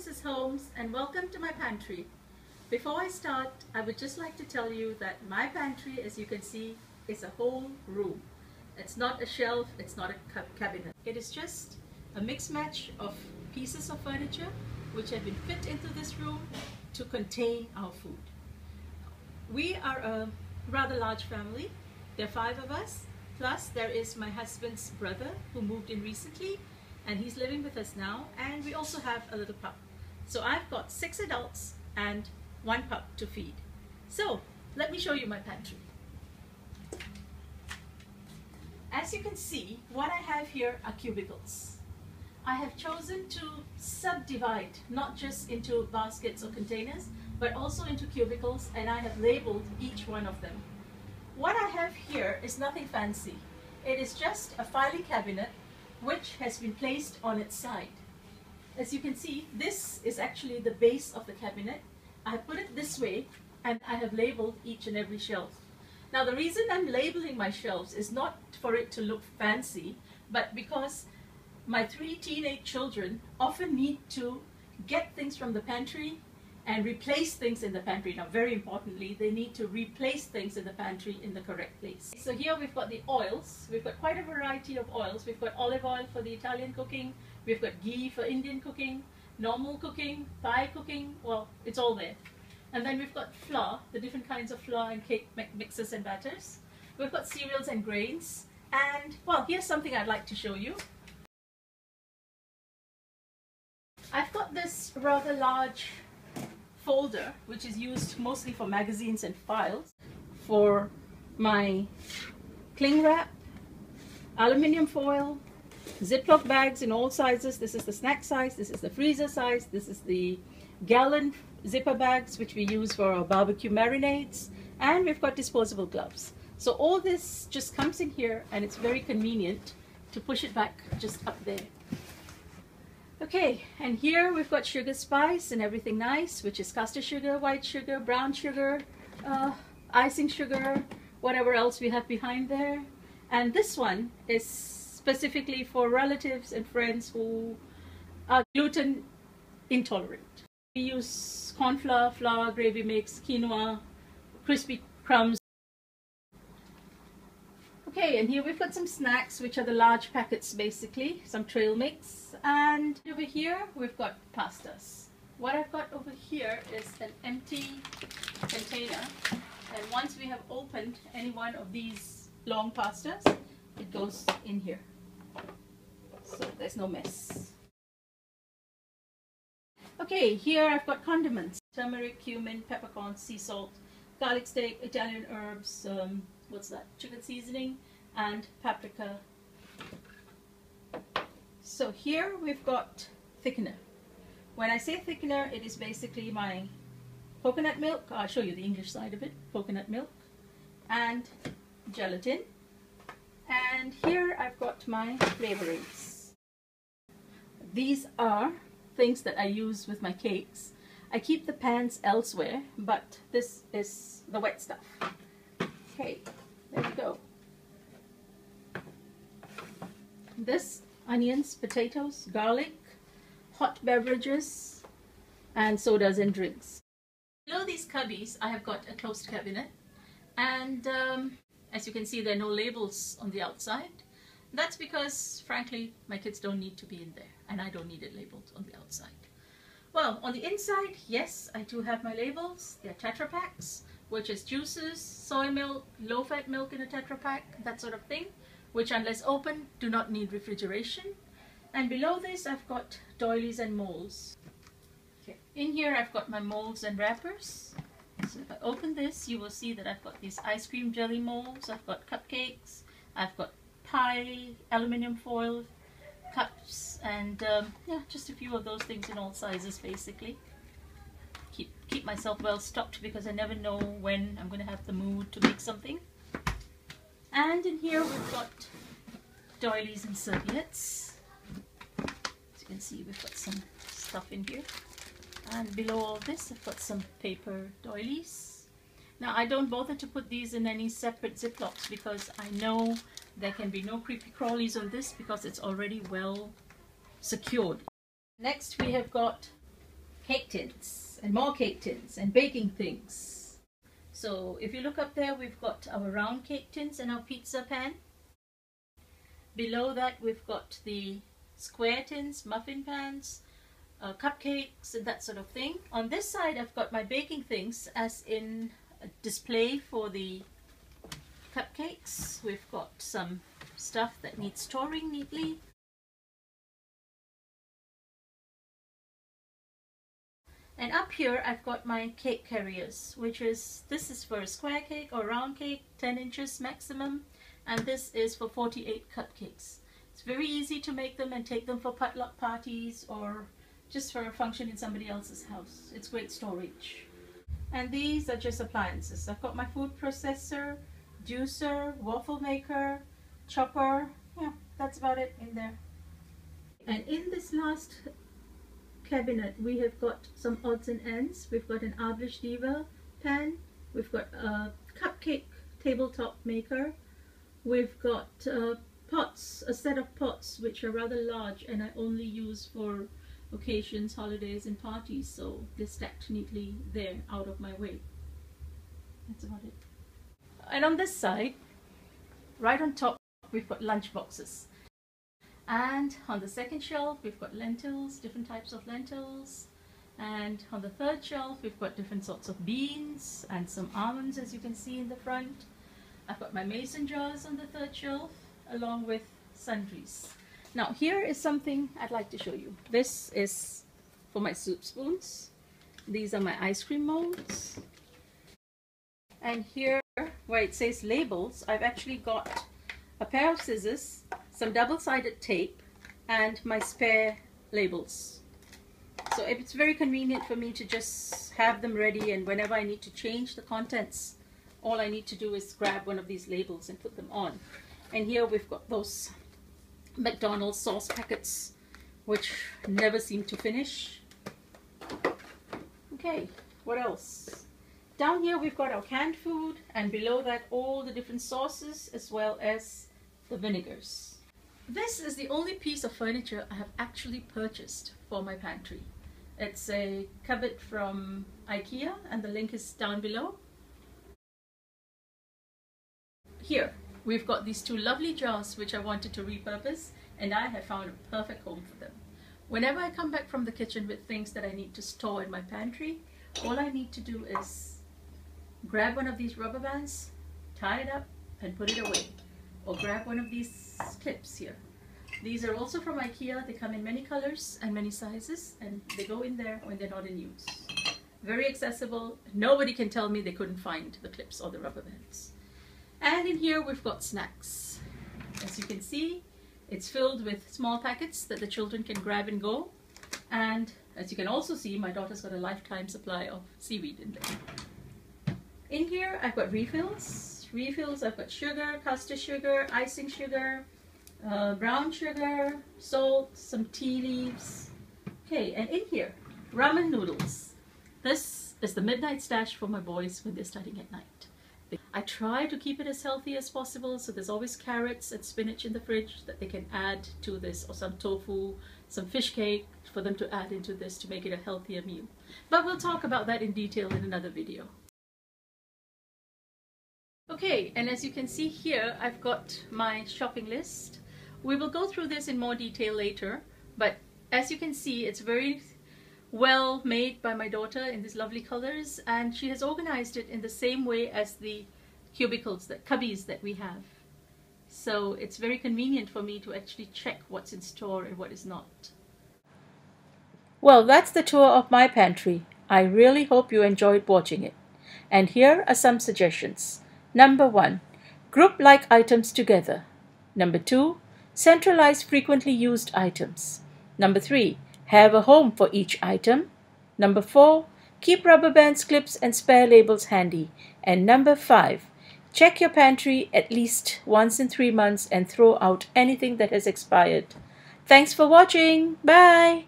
Mrs. Holmes, and welcome to my pantry. Before I start, I would just like to tell you that my pantry, as you can see, is a whole room. It's not a shelf, it's not a cabinet. It is just a mixed match of pieces of furniture which have been fit into this room to contain our food. We are a rather large family. There are 5 of us, plus there is my husband's brother who moved in recently, and he's living with us now, and we also have a little pup. So I've got 6 adults and 1 pup to feed. So let me show you my pantry. As you can see, what I have here are cubicles. I have chosen to subdivide, not just into baskets or containers, but also into cubicles, and I have labeled each one of them. What I have here is nothing fancy. It is just a filing cabinet which has been placed on its side. As you can see, this is actually the base of the cabinet. I have put it this way, and I have labeled each and every shelf. Now the reason I'm labeling my shelves is not for it to look fancy, but because my 3 teenage children often need to get things from the pantry and replace things in the pantry. Now, very importantly, they need to replace things in the pantry in the correct place. So here we've got the oils. We've got quite a variety of oils. We've got olive oil for the Italian cooking. We've got ghee for Indian cooking, normal cooking, Thai cooking. Well, it's all there. And then we've got flour, the different kinds of flour and cake mixes and batters. We've got cereals and grains. And, well, here's something I'd like to show you. I've got this rather large folder which is used mostly for magazines and files, for my cling wrap, aluminium foil, Ziploc bags in all sizes. This is the snack size, this is the freezer size, this is the gallon zipper bags which we use for our barbecue marinades, and we've got disposable gloves. So all this just comes in here, and it's very convenient to push it back just up there. Okay, and here we've got sugar, spice and everything nice, which is caster sugar, white sugar, brown sugar, icing sugar, whatever else we have behind there. And this one is specifically for relatives and friends who are gluten intolerant. We use corn flour, flour, gravy mix, quinoa, crispy crumbs. Okay, and here we've got some snacks, which are the large packets basically, some trail mix. And over here we've got pastas. What I've got over here is an empty container, and once we have opened any one of these long pastas, it goes in here. So there's no mess. Okay, here I've got condiments. Turmeric, cumin, peppercorns, sea salt, garlic steak, Italian herbs, what's that? Chicken seasoning, and paprika. So here we've got thickener. When I say thickener, it is basically my coconut milk. I'll show you the English side of it. Coconut milk and gelatin. And here I've got my flavorings. These are things that I use with my cakes. I keep the pans elsewhere, but this is the wet stuff. Okay, there we go. This, onions, potatoes, garlic, hot beverages, and sodas and drinks. Below these cubbies, I have got a closed cabinet, and as you can see, there are no labels on the outside. That's because, frankly, my kids don't need to be in there, and I don't need it labeled on the outside. Well, on the inside, yes, I do have my labels. They're Tetra Paks, which is juices, soy milk, low-fat milk in a Tetra Pak, that sort of thing, which unless open do not need refrigeration. And below this I've got doilies and molds. Okay. In here I've got my molds and wrappers. So if I open this, you will see that I've got these ice cream jelly molds, I've got cupcakes, I've got pie, aluminium foil, cups, and yeah, just a few of those things in all sizes basically. Keep myself well stocked because I never know when I'm going to have the mood to make something. And in here we've got doilies and serviettes. As you can see, we've got some stuff in here. And below all this, I've got some paper doilies. Now, I don't bother to put these in any separate Ziplocs because I know there can be no creepy crawlies on this because it's already well secured. Next, we have got cake tins and more cake tins and baking things. So if you look up there, we've got our round cake tins and our pizza pan. Below that, we've got the square tins, muffin pans, cupcakes and that sort of thing. On this side, I've got my baking things, as in a display for the cupcakes. We've got some stuff that needs storing neatly. And up here I've got my cake carriers, this is for a square cake or round cake, 10 inches maximum, and this is for 48 cupcakes. It's very easy to make them and take them for potluck parties or just for a function in somebody else's house. It's great storage. And these are just appliances. I've got my food processor, juicer, waffle maker, chopper. Yeah, that's about it in there. And in this last cabinet, we have got some odds and ends. We've got an Ablish Diva pan. We've got a cupcake tabletop maker. We've got pots, a set of pots which are rather large and I only use for occasions, holidays and parties, so they're stacked neatly there out of my way. That's about it. And on this side, right on top, we've got lunch boxes. And on the second shelf, we've got lentils, different types of lentils. And on the third shelf, we've got different sorts of beans and some almonds, as you can see in the front. I've got my mason jars on the third shelf, along with sundries. Now, here is something I'd like to show you. This is for my soup spoons. These are my ice cream molds. And here, where it says labels, I've actually got a pair of scissors, some double-sided tape, and my spare labels. So it's very convenient for me to just have them ready, and whenever I need to change the contents, all I need to do is grab one of these labels and put them on. And here we've got those McDonald's sauce packets, which never seem to finish. Okay, what else? Down here we've got our canned food, and below that all the different sauces as well as the vinegars. This is the only piece of furniture I have actually purchased for my pantry. It's a cupboard from IKEA and the link is down below. Here we've got these two lovely jars which I wanted to repurpose, and I have found a perfect home for them. Whenever I come back from the kitchen with things that I need to store in my pantry, all I need to do is grab one of these rubber bands, tie it up and put it away. Or grab one of these clips here. These are also from IKEA. They come in many colors and many sizes, and they go in there when they're not in use. Very accessible. Nobody can tell me they couldn't find the clips or the rubber bands. And in here we've got snacks. As you can see, it's filled with small packets that the children can grab and go. And as you can also see, my daughter's got a lifetime supply of seaweed in there. In here I've got refills. I've got sugar, custard sugar, icing sugar, brown sugar, salt, some tea leaves. Okay, and in here, ramen noodles. This is the midnight stash for my boys when they're studying at night. I try to keep it as healthy as possible, so there's always carrots and spinach in the fridge that they can add to this, or some tofu, some fish cake for them to add into this to make it a healthier meal. But we'll talk about that in detail in another video. Okay, and as you can see here, I've got my shopping list. We will go through this in more detail later, but as you can see, it's very well made by my daughter in these lovely colors, and she has organized it in the same way as the cubicles, the cubbies that we have. So it's very convenient for me to actually check what's in store and what is not. Well, that's the tour of my pantry. I really hope you enjoyed watching it. And here are some suggestions. Number 1, group like items together. Number 2, centralize frequently used items. Number 3, have a home for each item. Number 4, keep rubber bands, clips and spare labels handy. And number 5, check your pantry at least once in 3 months and throw out anything that has expired. Thanks for watching. Bye.